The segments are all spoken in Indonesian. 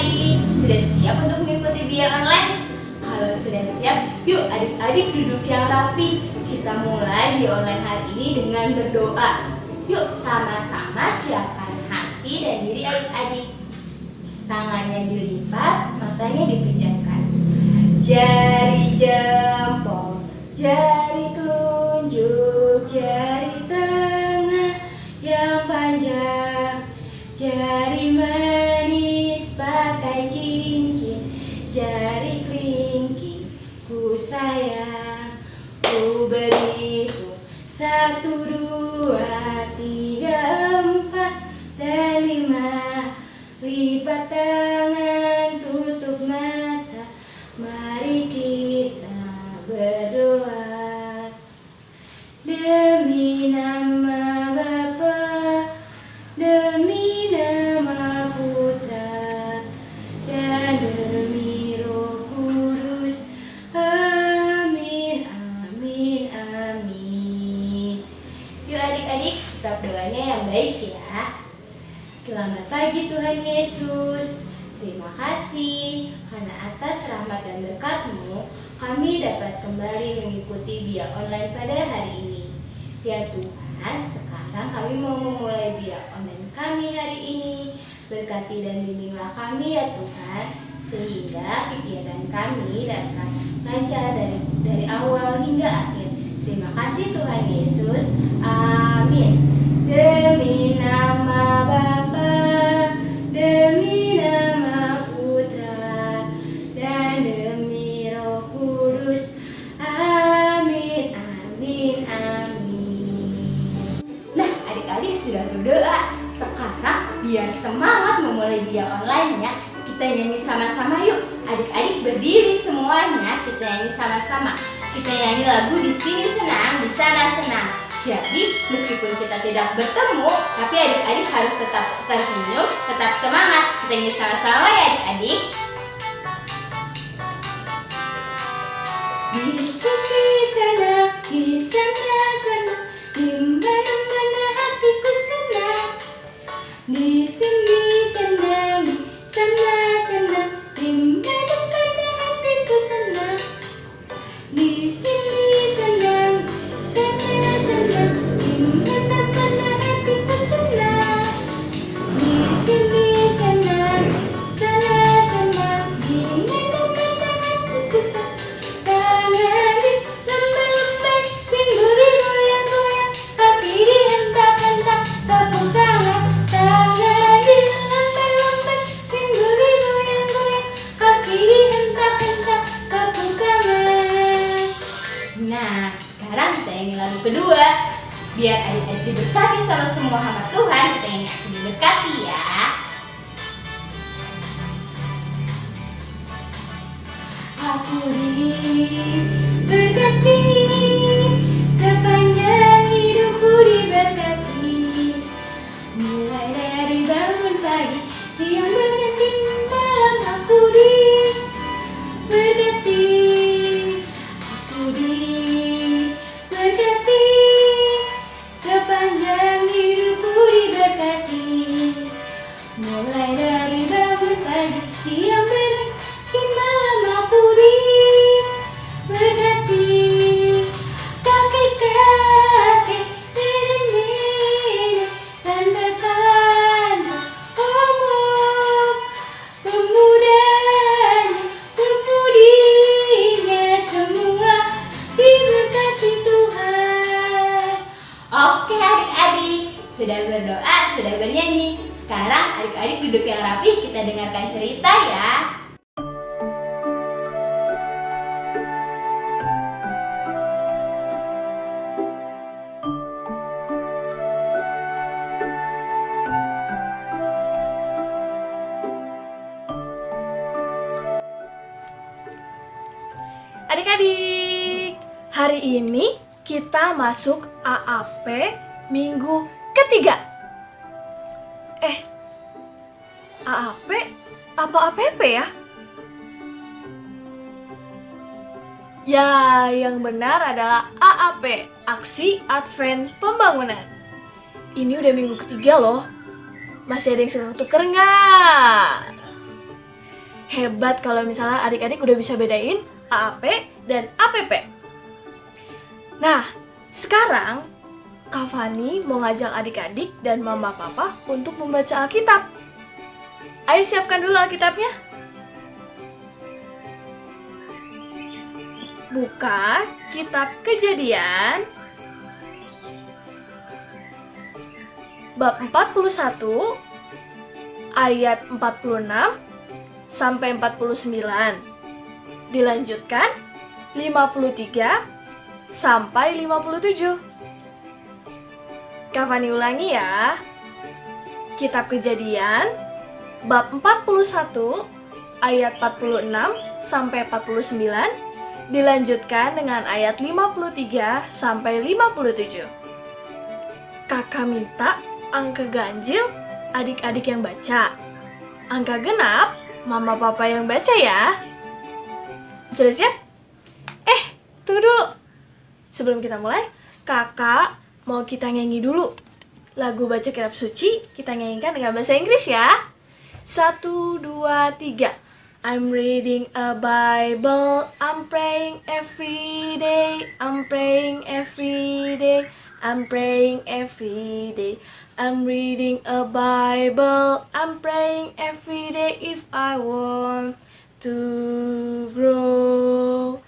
hari ini. Sudah siap untuk mengikuti biaya online? Kalau sudah siap, yuk adik-adik duduk yang rapi. Kita mulai biaya online hari ini dengan berdoa. Yuk sama-sama siapkan hati dan diri adik-adik. Tangannya dilipat, matanya dipejamkan. Jari jempol, jari telunjuk, jari tengah yang panjang, jari manis pakai cincin, jari kelingking ku sayang, ku beriku 1, 2, 3, 4, dan 5. Lipat tangan, tutup mata, mari kita berdoa. Demi nama Bapa, demi nama Putra, dan demi Roh Kudus. Amin, amin, amin. Yuk adik-adik, stop doanya yang baik ya. Selamat pagi Tuhan Yesus. Terima kasih karena atas rahmat dan berkat-Mu kami dapat kembali mengikuti biaya online pada hari ini. Ya Tuhan, sekarang kami mau memulai biaya online kami hari ini. Berkati dan bimbinglah kami ya Tuhan, sehingga kegiatan kami dapat lancar dari awal hingga akhir. Terima kasih Tuhan Yesus. Amin. Demi nama Bapa, demi nama Putra, dan demi Roh Kudus. Amin, amin, amin. Nah, adik-adik sudah berdoa. Sekarang biar semangat memulai biaya online ya. Kita nyanyi sama-sama yuk. Adik-adik berdiri semuanya. Kita nyanyi sama-sama. Kita nyanyi lagu Di Sini Senang, Di Sana Senang. Jadi, meskipun kita tidak bertemu, tapi adik-adik harus tetap tersenyum, tetap semangat. Kita nyanyi sama-sama ya adik-adik. Di sini sana, di sana sana, di mana-mana hatiku senang. Di sini senang, di sana senang, di mana-mana hatiku senang. Di sini senang, sana senang, di mana-mana hatiku senang. Di sini senang, sana senang, di mana-mana hatiku senang. Tangan dilembay-lembay, pinggul digoyang-goyang, kaki dihentak-hentak, tepuk tangan. Tangan dilembay-lembay, pinggul digoyang-goyang, kaki dihentak-hentak, tepuk tangan. Nah, sekarang kita nyanyi lagu kedua. Biar adik-adik diberkati sama semua hamba Tuhan, kita nyanyi Aku Diberkati ya. Aku diberkati, sepanjang hidupku diberkati. Mulai dari bangun pagi, siang berganti malam, aku diberkati. Aku diberkati, sepanjang hidupku diberkati. Mulai dari bangun pagi, siang berganti malam, aku diberkati. Kakek-kakek, nenek-nenek, tante-tante, om-om, pemudanya, pemudinya, semua diberkati Tuhan. Oke adik-adik, sudah berdoa, sudah bernyanyi. Sekarang adik-adik duduk yang rapi, kita dengarkan cerita ya. Adik-adik, hari ini kita masuk AAP minggu ketiga. AAP? Apa APP ya? Ya, yang benar adalah AAP, Aksi Advent Pembangunan. Ini udah minggu ketiga loh. Masih ada yang suka tuker nggak? Hebat kalau misalnya adik-adik udah bisa bedain AAP dan APP. Nah, sekarang Kak Fani mau ngajak adik-adik dan mama papa untuk membaca Alkitab. Ayo siapkan dulu Alkitabnya. Buka kitab Kejadian bab 41 ayat 46 sampai 49. Dilanjutkan 53 sampai 57. Kak Fani ulangi ya. Kitab Kejadian bab 41 ayat 46 sampai 49 dilanjutkan dengan ayat 53 sampai 57. Kakak minta angka ganjil adik-adik yang baca. Angka genap mama papa yang baca ya. Sudah siap? Tunggu dulu. Sebelum kita mulai, kakak mau kita nyanyi dulu. Lagu baca kitab suci kita nyanyikan dengan bahasa Inggris ya. 1, 2, 3. I'm reading a Bible, I'm praying every day, I'm praying every day, I'm praying every day. I'm reading a Bible, I'm praying every day if I want to grow.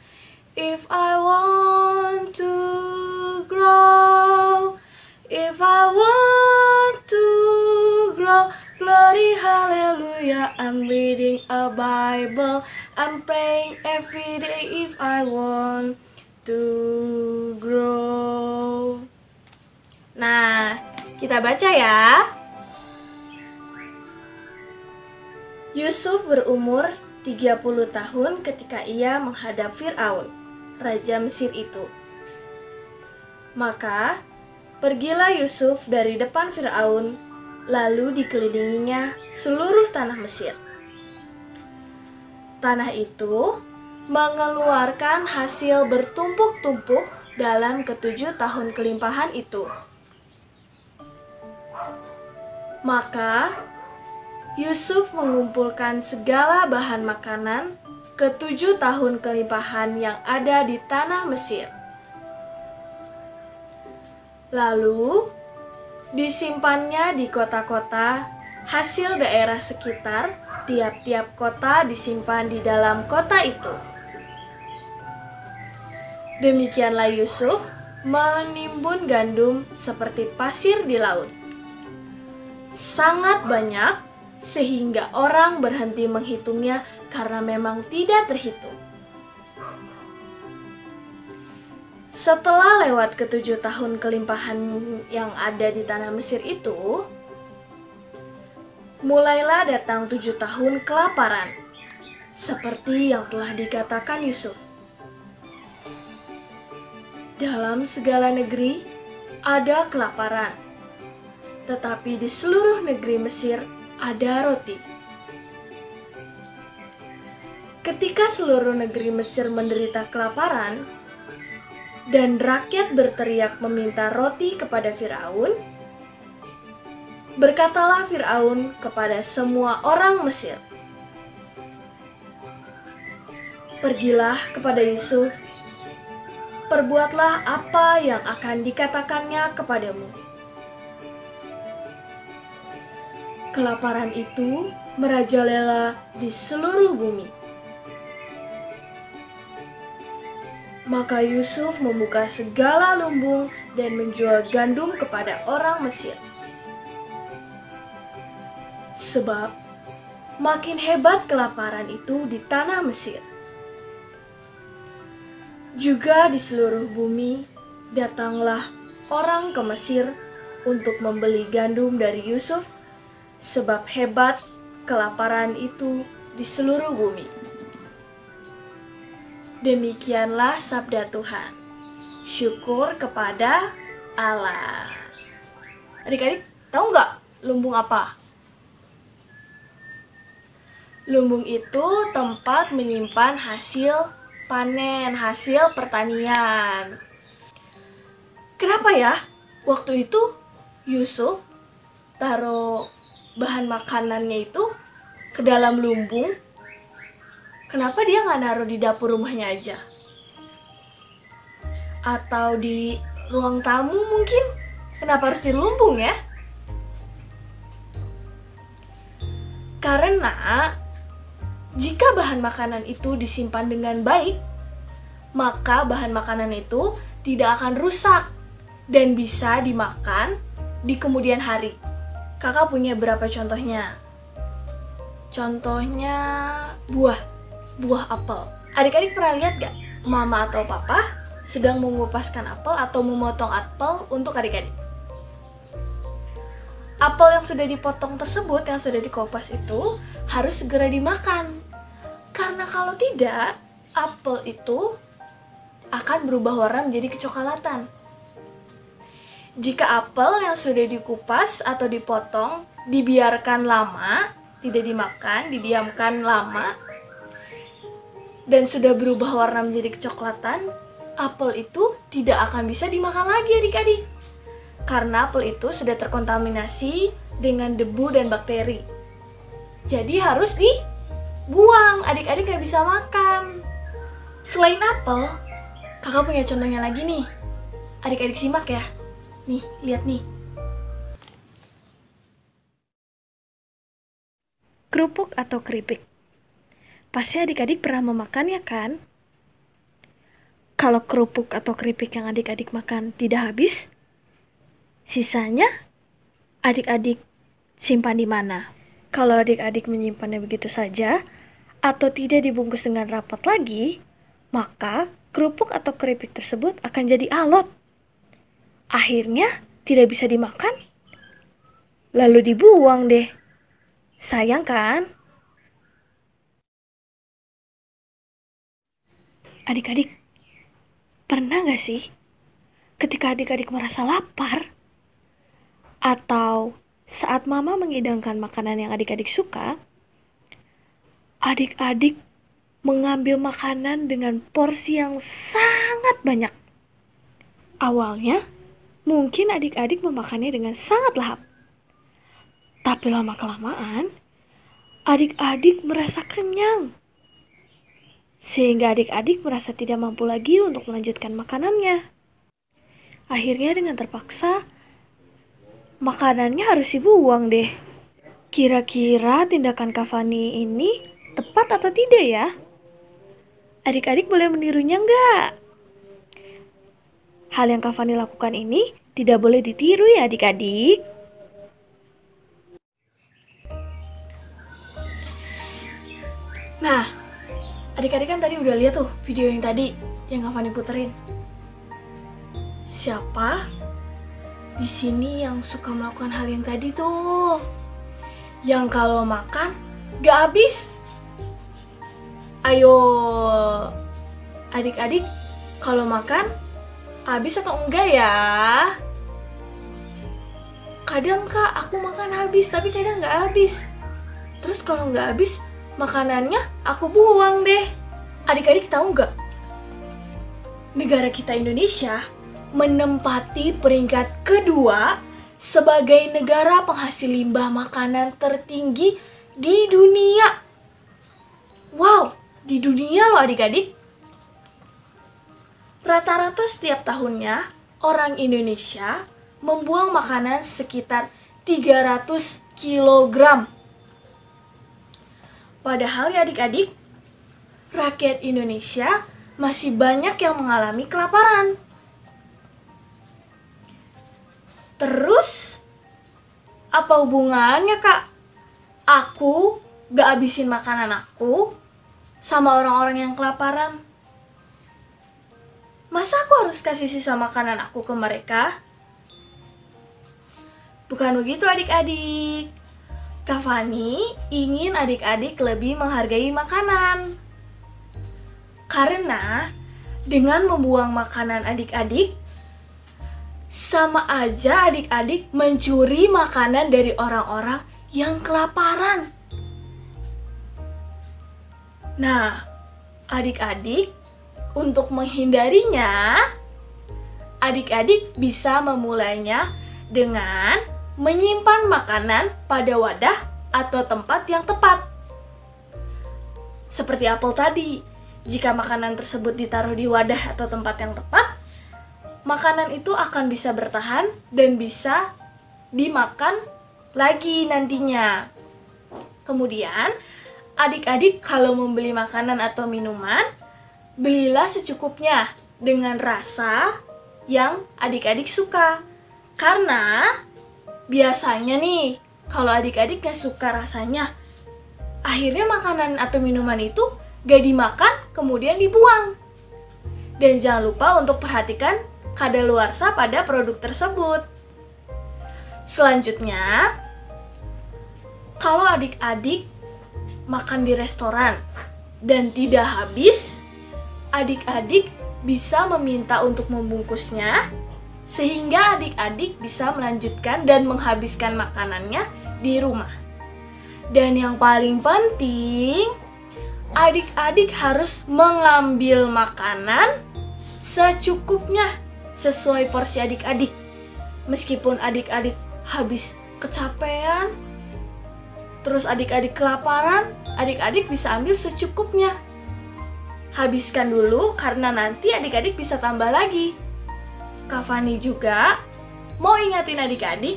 If I want to grow, if I want to grow, glory hallelujah. I'm reading a Bible, I'm praying every day if I want to grow. Nah, kita baca ya. Yusuf berumur 30 tahun ketika ia menghadap Fir'aun, raja Mesir itu. Maka pergilah Yusuf dari depan Fir'aun, lalu dikelilinginya seluruh tanah Mesir. Tanah itu mengeluarkan hasil bertumpuk-tumpuk dalam ke-7 tahun kelimpahan itu. Maka Yusuf mengumpulkan segala bahan makanan ke-7 tahun kelimpahan yang ada di tanah Mesir. Lalu disimpannya di kota-kota hasil daerah sekitar, tiap-tiap kota disimpan di dalam kota itu. Demikianlah Yusuf menimbun gandum seperti pasir di laut. Sangat banyak sehingga orang berhenti menghitungnya karena memang tidak terhitung. Setelah lewat ke-7 tahun kelimpahan yang ada di tanah Mesir itu, mulailah datang 7 tahun kelaparan, seperti yang telah dikatakan Yusuf. Dalam segala negeri ada kelaparan, tetapi di seluruh negeri Mesir ada roti. Ketika seluruh negeri Mesir menderita kelaparan, dan rakyat berteriak meminta roti kepada Fir'aun, berkatalah Fir'aun kepada semua orang Mesir, "Pergilah kepada Yusuf, perbuatlah apa yang akan dikatakannya kepadamu." Kelaparan itu merajalela di seluruh bumi. Maka Yusuf membuka segala lumbung dan menjual gandum kepada orang Mesir. Sebab makin hebat kelaparan itu di tanah Mesir. Juga di seluruh bumi datanglah orang ke Mesir untuk membeli gandum dari Yusuf, sebab hebat kelaparan itu di seluruh bumi. Demikianlah sabda Tuhan. Syukur kepada Allah. Adik-adik, tahu nggak lumbung apa? Lumbung itu tempat menyimpan hasil panen, hasil pertanian. Kenapa ya? Waktu itu Yusuf taruh bahan makanannya itu ke dalam lumbung Kenapa dia nggak naruh di dapur rumahnya aja? Atau di ruang tamu mungkin? Kenapa harus di lumbung ya? Karena jika bahan makanan itu disimpan dengan baik, maka bahan makanan itu tidak akan rusak dan bisa dimakan di kemudian hari. Kakak punya berapa contohnya? Contohnya buah apel. Adik-adik pernah lihat gak mama atau papa sedang mengupaskan apel atau memotong apel untuk adik-adik? Apel yang sudah dipotong tersebut, yang sudah dikupas itu harus segera dimakan. Karena kalau tidak, apel itu akan berubah warna menjadi kecoklatan. Jika apel yang sudah dikupas atau dipotong dibiarkan lama, tidak dimakan, didiamkan lama, dan sudah berubah warna menjadi kecoklatan, apel itu tidak akan bisa dimakan lagi adik-adik. Karena apel itu sudah terkontaminasi dengan debu dan bakteri. Jadi harus dibuang, adik-adik gak bisa makan. Selain apel, kakak punya contohnya lagi nih. Adik-adik simak ya. Nih, lihat nih. Kerupuk atau keripik. Pasti adik-adik pernah memakannya kan? Kalau kerupuk atau keripik yang adik-adik makan tidak habis, sisanya adik-adik simpan di mana? Kalau adik-adik menyimpannya begitu saja atau tidak dibungkus dengan rapat lagi, maka kerupuk atau keripik tersebut akan jadi alot. Akhirnya tidak bisa dimakan, lalu dibuang deh. Sayang kan? Adik-adik, pernah gak sih ketika adik-adik merasa lapar, atau saat mama menghidangkan makanan yang adik-adik suka, adik-adik mengambil makanan dengan porsi yang sangat banyak. Awalnya, mungkin adik-adik memakannya dengan sangat lahap. Tapi lama-kelamaan, adik-adik merasa kenyang. Sehingga adik-adik merasa tidak mampu lagi untuk melanjutkan makanannya. Akhirnya dengan terpaksa, makanannya harus dibuang deh. Kira-kira tindakan Kak Fani ini tepat atau tidak ya? Adik-adik boleh menirunya nggak? Hal yang Kak Fani lakukan ini tidak boleh ditiru ya adik-adik. Nah, adik-adik kan tadi udah lihat tuh video yang tadi yang Kak Fani puterin. Siapa di sini yang suka melakukan hal yang tadi tuh? Yang kalau makan gak habis. Ayo, adik-adik, kalau makan habis atau enggak ya? Kadang Kak, aku makan habis, tapi kadang gak habis. Terus kalau gak habis, makanannya aku buang deh. Adik-adik tahu nggak? Negara kita Indonesia menempati peringkat kedua sebagai negara penghasil limbah makanan tertinggi di dunia. Wow, di dunia loh adik-adik. Rata-rata setiap tahunnya orang Indonesia membuang makanan sekitar 300 kilogram. Padahal ya adik-adik, rakyat Indonesia masih banyak yang mengalami kelaparan. Terus, apa hubungannya Kak? Aku gak habisin makanan aku sama orang-orang yang kelaparan. Masa aku harus kasih sisa makanan aku ke mereka? Bukan begitu adik-adik. Kak Fani ingin adik-adik lebih menghargai makanan. Karena dengan membuang makanan adik-adik, sama aja adik-adik mencuri makanan dari orang-orang yang kelaparan. Nah, adik-adik, untuk menghindarinya, adik-adik bisa memulainya dengan menyimpan makanan pada wadah atau tempat yang tepat. Seperti apel tadi, jika makanan tersebut ditaruh di wadah atau tempat yang tepat, makanan itu akan bisa bertahan dan bisa dimakan lagi nantinya. Kemudian, adik-adik kalau membeli makanan atau minuman, belilah secukupnya dengan rasa yang adik-adik suka. Karena biasanya nih, kalau adik-adik nggak suka rasanya, akhirnya makanan atau minuman itu gak dimakan, kemudian dibuang. Dan jangan lupa untuk perhatikan kadaluarsa pada produk tersebut. Selanjutnya, kalau adik-adik makan di restoran dan tidak habis, adik-adik bisa meminta untuk membungkusnya, sehingga adik-adik bisa melanjutkan dan menghabiskan makanannya di rumah. Dan yang paling penting, adik-adik harus mengambil makanan secukupnya sesuai porsi adik-adik. Meskipun adik-adik habis kecapean, terus adik-adik kelaparan, adik-adik bisa ambil secukupnya. Habiskan dulu karena nanti adik-adik bisa tambah lagi. Kak Fani juga mau ingatin adik-adik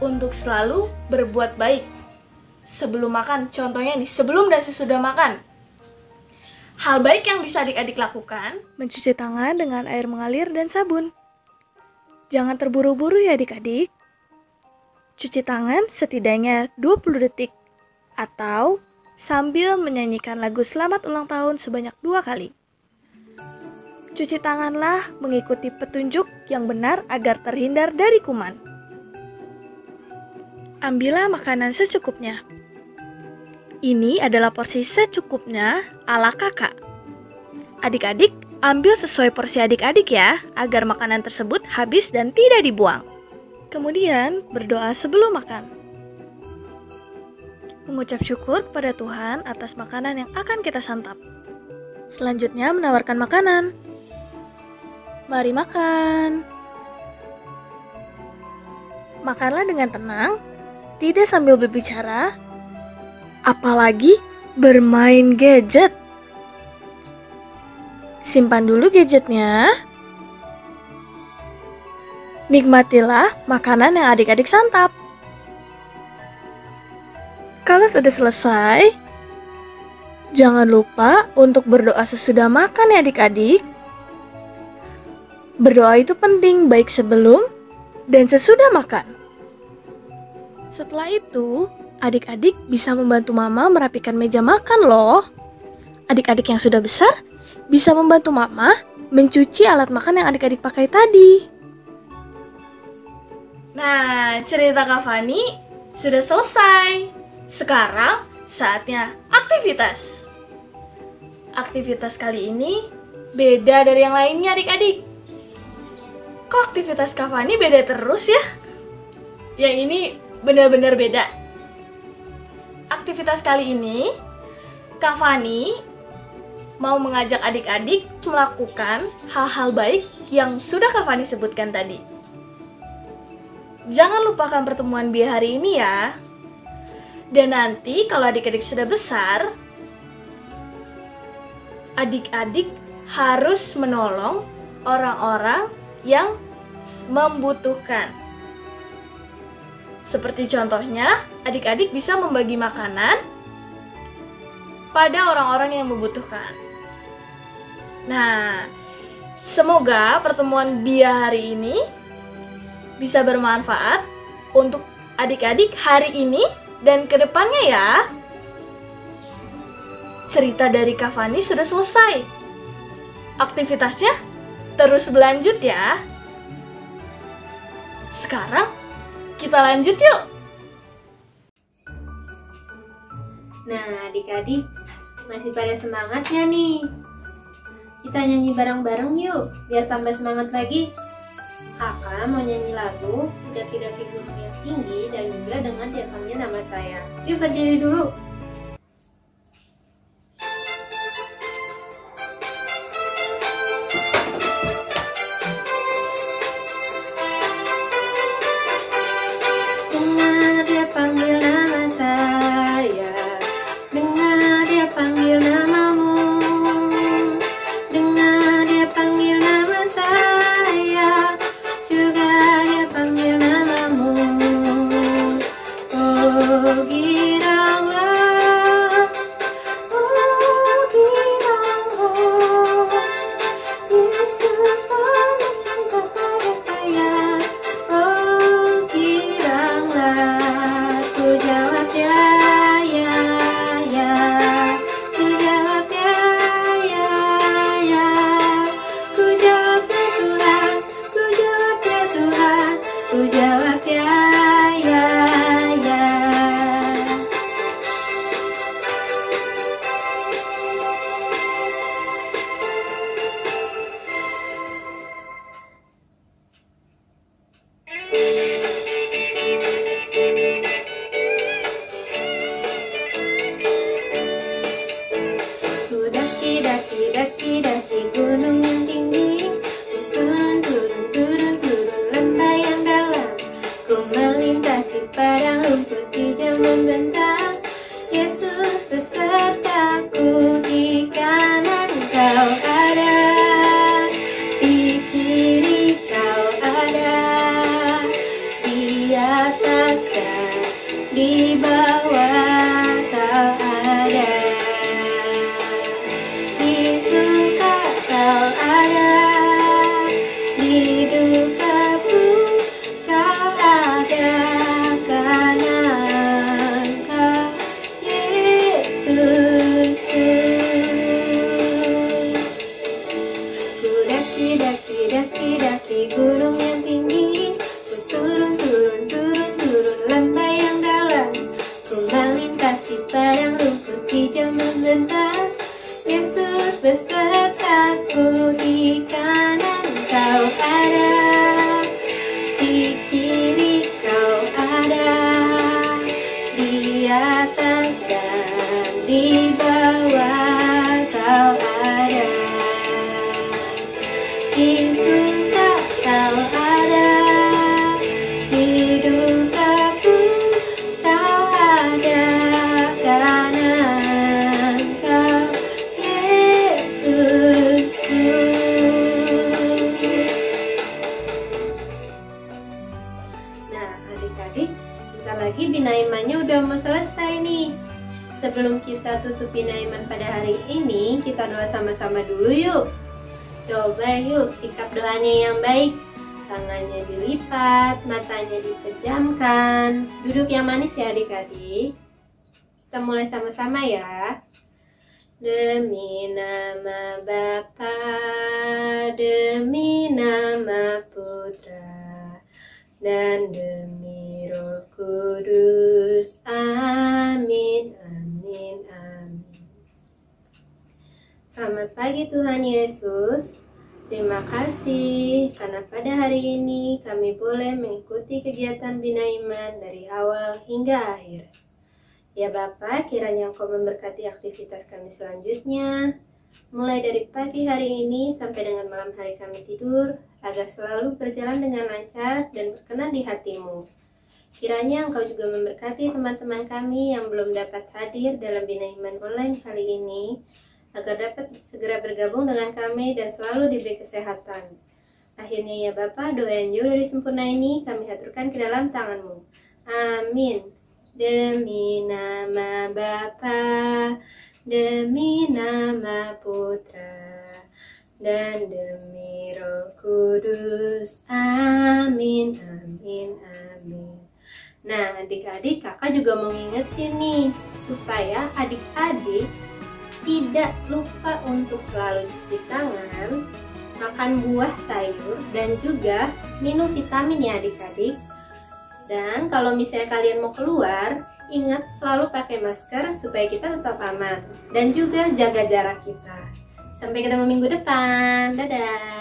untuk selalu berbuat baik sebelum makan. Contohnya nih, sebelum dan sesudah makan. Hal baik yang bisa adik-adik lakukan, mencuci tangan dengan air mengalir dan sabun. Jangan terburu-buru ya adik-adik. Cuci tangan setidaknya 20 detik atau sambil menyanyikan lagu selamat ulang tahun sebanyak 2 kali. Cuci tanganlah mengikuti petunjuk yang benar agar terhindar dari kuman. Ambillah makanan secukupnya. Ini adalah porsi secukupnya ala kakak. Adik-adik, ambil sesuai porsi adik-adik ya, agar makanan tersebut habis dan tidak dibuang. Kemudian, berdoa sebelum makan. Mengucap syukur pada Tuhan atas makanan yang akan kita santap. Selanjutnya, menawarkan makanan. Mari makan. Makanlah dengan tenang, tidak sambil berbicara, apalagi bermain gadget. Simpan dulu gadgetnya. Nikmatilah makanan yang adik-adik santap. Kalau sudah selesai, jangan lupa untuk berdoa sesudah makan ya adik-adik. Berdoa itu penting baik sebelum dan sesudah makan. Setelah itu, adik-adik bisa membantu mama merapikan meja makan loh. Adik-adik yang sudah besar bisa membantu mama mencuci alat makan yang adik-adik pakai tadi. Nah, cerita Kak Fani sudah selesai. Sekarang saatnya aktivitas. Aktivitas kali ini beda dari yang lainnya adik-adik. Kok aktivitas Kak Fani beda terus ya? Yang ini benar-benar beda. Aktivitas kali ini, Kak Fani mau mengajak adik-adik melakukan hal-hal baik yang sudah Kak Fani sebutkan tadi. Jangan lupakan pertemuan Bia hari ini ya. Dan nanti kalau adik-adik sudah besar, adik-adik harus menolong orang-orang yang membutuhkan. Seperti contohnya, adik-adik bisa membagi makanan pada orang-orang yang membutuhkan. Nah, semoga pertemuan Bia hari ini bisa bermanfaat untuk adik-adik hari ini dan kedepannya ya. Cerita dari Kak Fani sudah selesai. Aktivitasnya terus berlanjut ya. Sekarang kita lanjut yuk. Nah, adik-adik masih pada semangatnya nih? Kita nyanyi bareng-bareng yuk, biar tambah semangat lagi. Kakak mau nyanyi lagu Daki-Daki Gunung yang Tinggi dan juga dengan Dia Panggil Nama Saya. Yuk berdiri dulu. Dengar Dia panggil nama saya, dengar Dia panggil nama ada, di suka kau ada, di duka pun kau ada, karena Engkau Yesusku. Ku daki gunung yang tinggi, ku turun lembah yang dalam, ku melintasi padang rumput hijau membentang. Yesus besertaku, di kanan kau ada, di kiri kau ada, di atas dan di bawah kau ada, di suka kau ada, di duka pun kau ada, karena Engkau Yesusku. Nah, adik-adik, bentar lagi Bina Imannya udah mau selesai nih. Sebelum kita tutup Bina Iman pada hari ini, kita doa sama-sama dulu yuk. Coba yuk sikap doanya yang baik. Tangannya dilipat, matanya dipejamkan. Duduk yang manis ya adik-adik. Kita mulai sama-sama ya. Demi nama Bapa, demi nama Putra, dan demi Roh Kudus. Amin, amin, amin. Selamat pagi Tuhan Yesus. Terima kasih karena pada hari ini kami boleh mengikuti kegiatan Bina Iman dari awal hingga akhir. Ya Bapa, kiranya Engkau memberkati aktivitas kami selanjutnya, mulai dari pagi hari ini sampai dengan malam hari kami tidur, agar selalu berjalan dengan lancar dan berkenan di hati-Mu. Kiranya Engkau juga memberkati teman-teman kami yang belum dapat hadir dalam Bina Iman online kali ini, agar dapat segera bergabung dengan kami dan selalu diberi kesehatan. Akhirnya ya Bapa, doa yang jauh dari sempurna ini kami haturkan ke dalam tangan-Mu. Amin. Demi nama Bapa, demi nama Putra, dan demi Roh Kudus. Amin, amin, amin. Nah adik-adik, kakak juga mau ngingetin nih, supaya adik-adik tidak lupa untuk selalu cuci tangan, makan buah sayur, dan juga minum vitamin ya adik-adik. Dan kalau misalnya kalian mau keluar, ingat selalu pakai masker supaya kita tetap aman. Dan juga jaga jarak kita. Sampai ketemu minggu depan. Dadah!